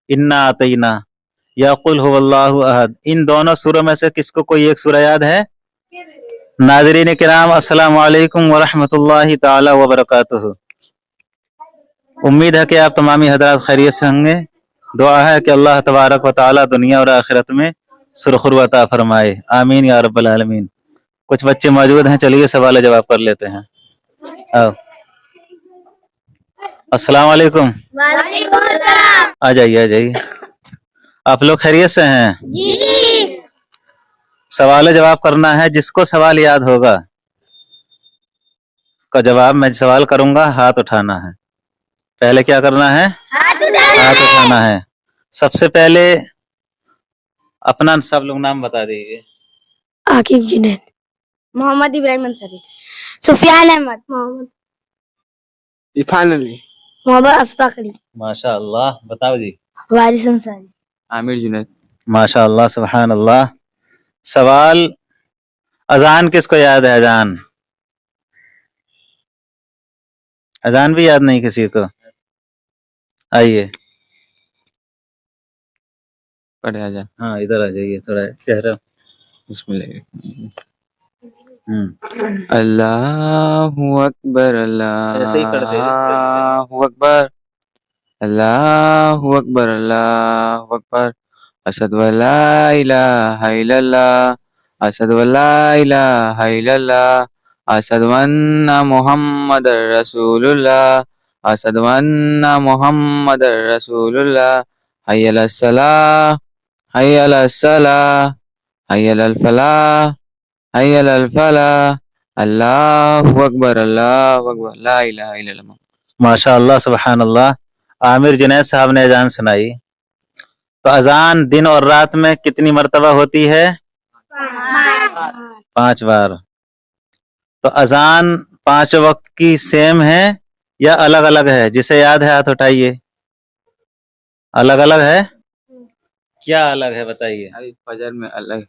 इन्ना आतईना या कुल हुवल्लाहु अहद, इन दोनों सूरों में से किसको कोई एक सूरा याद है? नाज़रीन किराम, अस्सलामु अलैकुम व रहमतुल्लाहि ताला व बरकातुहू। उम्मीद है कि आप तमामी हज़रात खैरियत से होंगे। दुआ है कि अल्लाह तबारक व ताला दुनिया और आखिरत में सुरखुर अता फरमाए, आमीन या रब्बल आलमीन। कुछ बच्चे मौजूद हैं, चलिए सवाल जवाब कर लेते हैं। आओ, अस्सलाम वालेकुम। वालेकुम अस्सलाम। आ जाइए। आप लोग खैरियत से हैं? जी। सवाल जवाब करना है। जिसको सवाल याद होगा का जवाब मैं सवाल करूंगा, हाथ उठाना है। पहले क्या करना है? हाथ उठाना है। सबसे पहले अपना सब लोग नाम बता दीजिए। आकिब जुनैद, मोहम्मद इब्राहिम अंसारी, सुफियान अहमद, मोहम्मद इरफान अली, मोहम्मद अशफाक अली, माशा अल्लाह। बताओ जी। वारिस अंसारी, आमिर जुनैद। माशा अल्लाह, सुभान अल्लाह। सवाल, अजान किसको याद है? अजान भी याद नहीं किसी को? आइए, पढ़े आजा। हाँ इधर आ जाइए, थोड़ा चेहरा। बिस्मिल्लाह। अल्लाहु अकबर, ऐसे ही कर दे। अल्लाहु अकबर, अल्लाहु अकबर, अल्लाहु अकबर। अशहदु अल्ला इलाहा इल्लल्लाह, अशहदु अल्ला इलाहा इल्लल्लाह, अशहदु अन्ना मुहम्मदर रसूलुल्लाह, अशहदु अन्ना मुहम्मदर रसूलुल्लाह। हय्या अलस सलाह, हय्या अलस सलाह, हय्या अलल फलाह, हय्या अलल फलाह। अल्लाहु अकबर, अल्लाहु अकबर, ला इलाहा इल्लल्लाह। माशा अल्लाह, सुभान अल्लाह। आमिर जुनैद साहब ने अजान सुनाई। तो अजान दिन और रात में कितनी मर्तबा होती है? 5 बार। तो अजान 5 वक्त की सेम है या अलग अलग है? जिसे याद है हाथ उठाइए। अलग अलग है? क्या अलग है बताइए। फजर में अलग।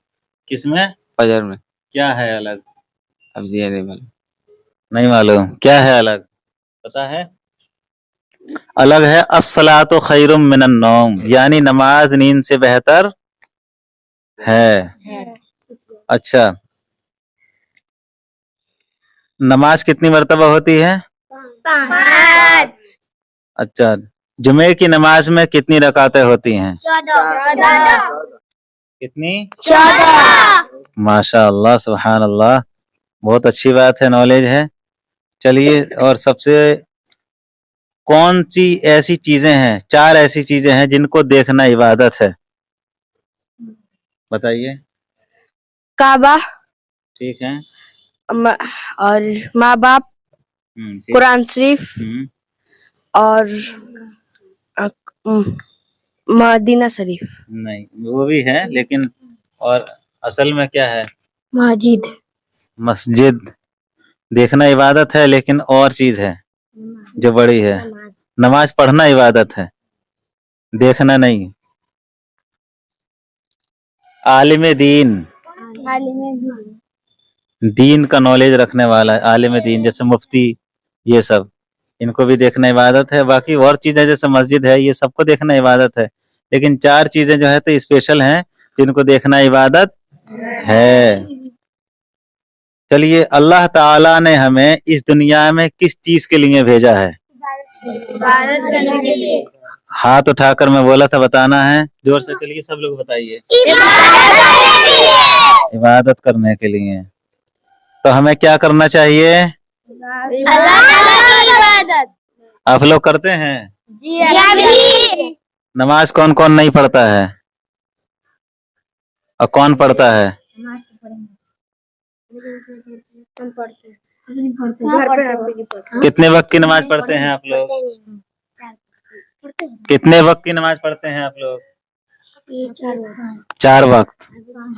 किसमें? फजर में। क्या है अलग? अब ये नहीं मालूम। नहीं मालूम क्या है अलग? पता है? अलग है अस्सलातु खैरुम मिनन नौम, यानी नमाज नींद से बेहतर है। अच्छा, नमाज कितनी मर्तबा होती है? 5। अच्छा, जुमे की नमाज में कितनी रकातें होती हैं? 14। कितनी? 14। माशा अल्लाह, सुभान अल्लाह। बहुत अच्छी बात है, नॉलेज है। चलिए, और सबसे कौन सी ऐसी चीजें हैं, 4 ऐसी चीजें हैं जिनको देखना इबादत है? बताइए। काबा, ठीक है। और माँ बाप, ठीक। कुरान शरीफ और मदीना शरीफ। नहीं, वो भी है, लेकिन और असल में क्या है? मस्जिद। मस्जिद देखना इबादत है, लेकिन और चीज है जो बड़ी है। नमाज पढ़ना इबादत है, देखना नहीं। आलिम दीन, दीन का नॉलेज रखने वाला है। आलिम दीन जैसे मुफ्ती, ये सब, इनको भी देखना इबादत है। बाकी और चीजें जैसे मस्जिद है, ये सबको देखना इबादत है, लेकिन 4 चीजें जो है तो स्पेशल हैं जिनको देखना इबादत है। चलिए, अल्लाह ताला ने हमें इस दुनिया में किस चीज के लिए भेजा है? इबादत करने के लिए। हाथ उठाकर मैं बोला था बताना है, जोर से चलिए सब लोग बताइए। इबादत करने के लिए। तो हमें क्या करना चाहिए? अल्लाह की इबादत। आप लोग करते हैं? जी। नमाज कौन कौन नहीं पढ़ता है और कौन पढ़ता है? कितने वक्त की नमाज पढ़ते हैं आप लोग? कितने वक्त की नमाज पढ़ते हैं आप लोग? 4 वक्त।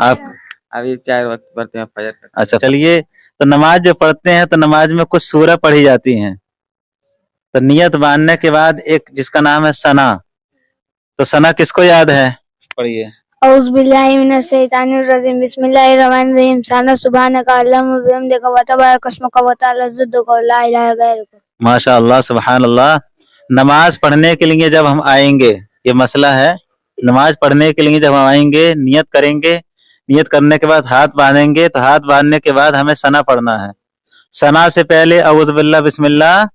आप अभी 4 वक्त पढ़ते हैं फजर तक। अच्छा, चलिए, तो नमाज जो पढ़ते हैं तो नमाज में कुछ सूरह पढ़ी जाती हैं। तो नियत बांधने के बाद एक जिसका नाम है सना, तो सना किसको याद है? पढ़िए। औज़ु बिल्लाहि मिनश शैतानिर रजीम, बिस्मिल्लाहिर रहमानिर रहीम। सना सुब्हानका अल्लाहुम्मा व बिहम्दिका व तबारक अस्मुका व तआला जद्दुका व ला इलाहा गैरुका। माशा अल्लाह, सुभान अल्लाह। नमाज पढ़ने के लिए जब हम आएंगे ये मसला है। नमाज पढ़ने के लिए जब हम आएंगे, नियत करेंगे, नियत करने के बाद हाथ बांधेंगे, तो हाथ बांधने के बाद हमें सना पढ़ना है। सना से पहले औज़ बिल्लाह बिस्मिल्लाह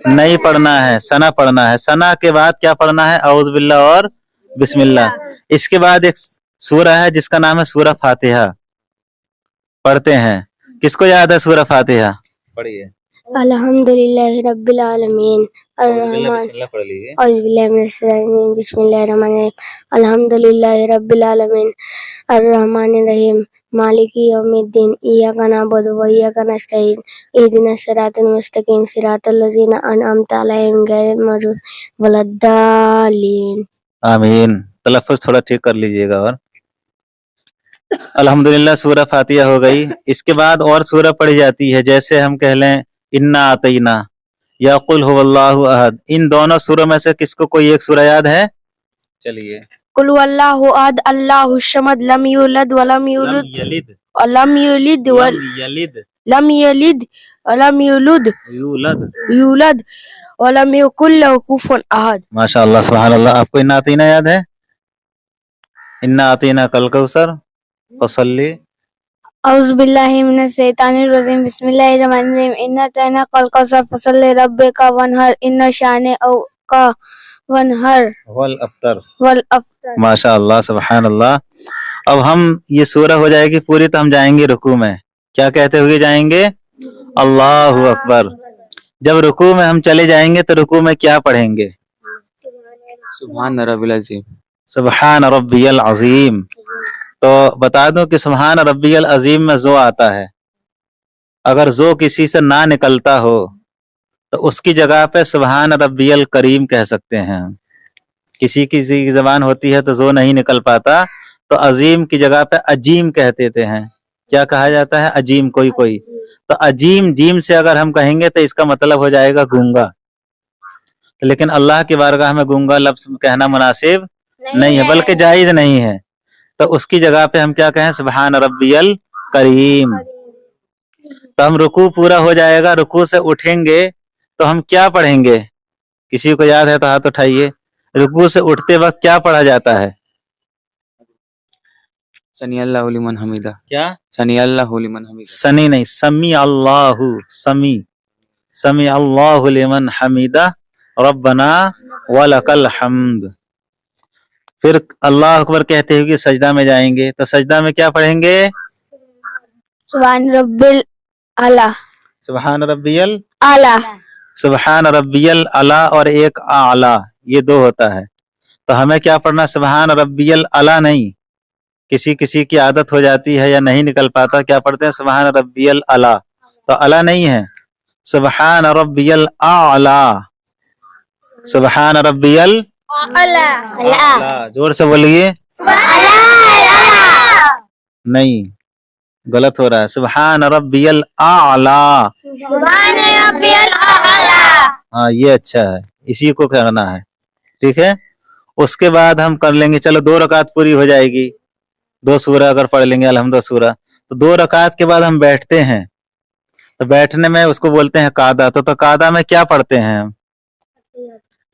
नहीं पढ़ना है, सना पढ़ना है। सना के बाद क्या पढ़ना है? औज़ बिल्लाह और बिस्मिल्लाह। इसके बाद एक सूरा है जिसका नाम है सूरा फातिहा, पढ़ते हैं। किसको याद है सूरा फातिहा? पढ़िए। अल्हम्दुलिल्लाहि रब्बिल आलमीन अर्रहमान बिस्मिल्लाह पढ़ लीजिए। औज़ु बिल्लाहि मिनश शैतानिर रजीम बिस्मिल्लाहिर रहमानिर रहीम अल्हम्दुलिल्लाहि रब्बिल आलमीन अर्रहमानिर रहीम मालिकी यौमिद्दीन इय्याका नअबुदु व इय्याका नस्तईन इहदिनस सिरातल मुस्तकीम सिरातल लज़ीना अनअमता अलैहिम गैरिल मग़दूबि वलद्दालिन। आमीन। तलफ़्फ़ुज़ थोड़ा ठीक कर लीजिएगा। और अल्हम्दुलिल्लाह सूरा फातिहा हो गई। इसके बाद और सूरा पढ़ी जाती है, जैसे हम कह लें इन्ना आतईना या कुल हुवल्लाहु अहद। इन दोनों सूरों में से किसको कोई एक सूरा याद है? चलिए। कुल वल्लाहु अहद अल्लाहुस समद लम यूलद व लम लम यूलद यलिद लम यूलिद व लम यलिद लम यलिद व लम यूलद यूलद। यूलद व लम यकुल लहु कुफुवन अहद। माशाअल्लाह सुभान अल्लाह। आपको इन्ना आतीना याद है? इन्ना आतीना कल कौसर फसल्ली। औज़ु बिल्लाहि मिनश शैतानिर रजीम बिस्मिल्लाहिर रहमानिर रहीम इन्ना अतैना कल कौसर फसल्लि रब्बिका वनहर इन्ना शानिअका वनहर वल अफ्तर। वल अफ्तर। माशाअल्लाह सुभान अल्लाह। अब हम ये सूरह हो जाएगी पूरी तो हम जाएंगे रुकू में। क्या कहते हुए जाएंगे? अल्लाहु अकबर। जब रुकू में हम चले जाएंगे तो रुकू में क्या पढ़ेंगे? सुभान रब्बिल अज़ीम। सुभान रब्बियल अज़ीम। तो बता दूं कि सुभान रब्बियल अज़ीम में जो आता है, अगर जो किसी से ना निकलता हो तो उसकी जगह पे सुभान रब्बियल करीम कह सकते हैं। किसी किसी की जबान होती है तो जो नहीं निकल पाता तो अजीम की जगह पे अजीम कह देते हैं। क्या कहा जाता है? अजीम। कोई कोई तो अजीम जीम से अगर हम कहेंगे तो इसका मतलब हो जाएगा गूंगा। तो लेकिन अल्लाह की बारगाह में गूंगा लफ्ज कहना मुनासिब नहीं है, बल्कि जायज नहीं है। तो उसकी जगह पे हम क्या कहें? सुभान रब्बियल करीम। तो हम रुकू पूरा हो जाएगा, रुकू से उठेंगे तो हम क्या पढ़ेंगे? किसी को याद है तो हाथ उठाइए। रुकू से उठते वक्त क्या पढ़ा जाता है? सनी अल्लाहु लिमन हमीदा। क्या? सनी अल्लाहु लिमन हमीदा। सनी नहीं, समी अल्लाहु। समी अल्लाहु लिमन हमीदा रब्बना वलकल हम्द। फिर अल्लाह अकबर कहते हुए सजदा में जाएंगे तो सजदा में क्या पढ़ेंगे? सुभान रब्बिल आला। सुभान रब्बियल आला। सुभान रब्बियल अला और एक आला, ये दो होता है। तो हमें क्या पढ़ना? सुभान रब्बियल अला नहीं। किसी किसी की आदत हो जाती है या नहीं निकल पाता, क्या पढ़ते हैं? सुभान रब्बियल अला। तो अला नहीं है, सुभान रब्बियल आला। सुभान रब्बियल आला। जोर से बोलिए। नहीं, गलत हो रहा है। सुभान रब्बियल आला। हाँ, ये अच्छा है, इसी को करना है। ठीक है। उसके बाद हम कर लेंगे, चलो 2 रकात पूरी हो जाएगी। 2 सूरा अगर पढ़ लेंगे अल्हम्दुलिल्लाह सूरा, तो 2 रकात के बाद हम बैठते हैं। तो बैठने में उसको बोलते हैं कादा। तो कादा में क्या पढ़ते हैं हम?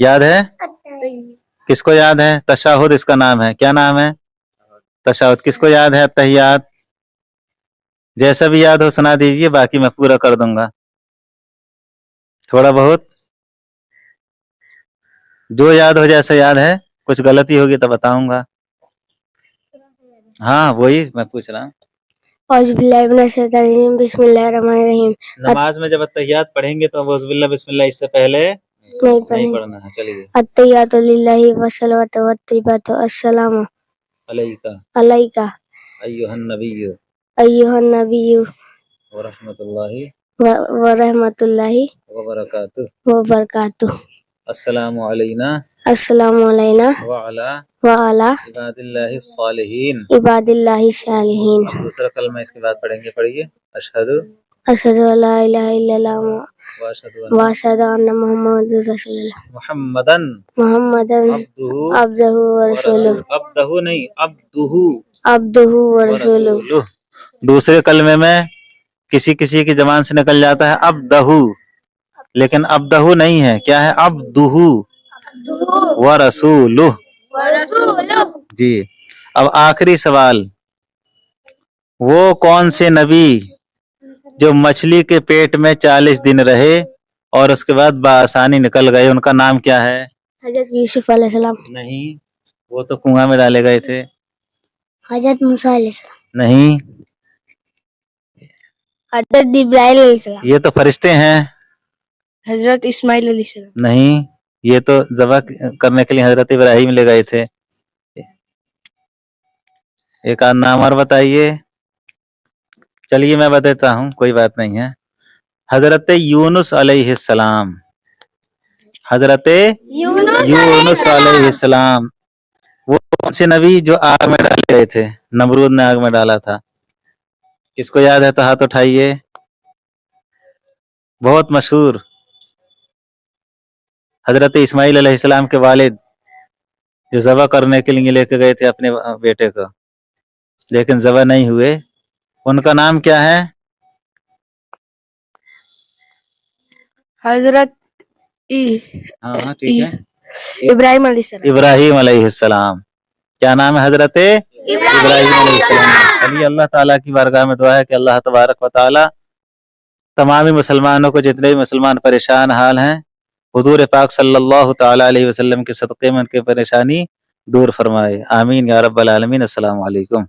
याद है? किसको याद है? तशाहुद इसका नाम है। क्या नाम है? तशाहुद। किसको याद है? तहियात। जैसा भी याद हो सुना दीजिए, बाकी मैं पूरा कर दूंगा। थोड़ा बहुत जो याद हो, जैसा याद है। कुछ गलती होगी तो बताऊंगा। हाँ, वही मैं पूछ रहा हूँ। औज़ु बिल्लाहि मिनश शैतानिर रजीम बिस्मिल्लाहिर रहमानिर रहीम। नमाज में जब अत्तहियात पढ़ेंगे तो औज़ुबिल्लाह बिस्मिल्लाह इससे पहले नहीं पढ़ना है। चलिए। अत्तहियातु लिल्लाहि वस्सलातु वत्तय्यिबातु अस्सलामु अलैका अय्युहन नबिय्यु अय्युहन नबिय्यु व रहमतुल्लाहि व रहमतुल्लाहि व बरकातुहू। व बरकातुहू। अस्सलामु अलैना अस्सलामु अलैना व अला इबादिल्लाहि सालिहीन। इबादिल्लाहि सालिहीन। दूसरा कलमा इसके बाद पढ़ेंगे। पढ़िए। अशहदु अशहदु अल्ला इलाहा इल्लल्लाह व व अशहदु अन्ना मुहम्मदुर रसूलुल्लाह मुहम्मदन मुहम्मदन अब्दुहु व रसूलुहु। अब्दहु नहीं, अब्दुहु व रसूलुहु। दूसरे कलमे में किसी किसी की जबान से निकल जाता है अब्दहु, लेकिन अब्दहु नहीं है। क्या है? अब्दुहु व रसूलुहु। ورسوله جی اب آخری سوال، وہ کون سے نبی جو مچھلی کے پیٹ میں 40 دن رہے اور اس کے بعد بآسانی نکل گئے، ان کا نام کیا ہے؟ حضرت یوسف علیہ السلام. نہیں، وہ تو کنواں میں ڈالے گئے تھے. حضرت موسیٰ علیہ السلام. نہیں، حضرت ابراہیم علیہ السلام. یہ تو فرشتے ہیں. حضرت اسماعیل علیہ السلام. نہیں، یہ تو ذبح کرنے کے لیے حضرت ابراہیم لے گئے تھے. ایک آدھ نام اور بتائیے. چلیے میں بتاتا ہوں، کوئی بات نہیں ہے. حضرت یونس علیہ السلام. حضرت یونس علیہ السلام وہ کون سے نبی جو آگ میں ڈالے گئے تھے، نمرود نے آگ میں ڈالا تھا؟ کس کو یاد ہے تو ہاتھ اٹھائیے. بہت مشہور، حضرت اسماعیل علیہ السلام کے والد جو ذبح کرنے کے لیے لے کے گئے تھے اپنے بیٹے کو، لیکن ذبح نہیں ہوئے. ان کا نام کیا ہے؟ حضرت ہاں ٹھیک ہے، ابراہیم علیہ السلام. ابراہیم علیہ السلام. کیا نام ہے؟ حضرت ابراہیم علیہ السلام. چلیے اللہ تعالیٰ کی بارگاہ میں دعا ہے کہ اللہ تبارک و تعالیٰ تمامی مسلمانوں کو، جتنے بھی مسلمان پریشان حال ہیں، حضور پاک صلی اللہ تعالیٰ علیہ وسلم کے صدقے میں ان کی پریشانی دور فرمائے. آمین یا رب العالمین. السلام علیکم.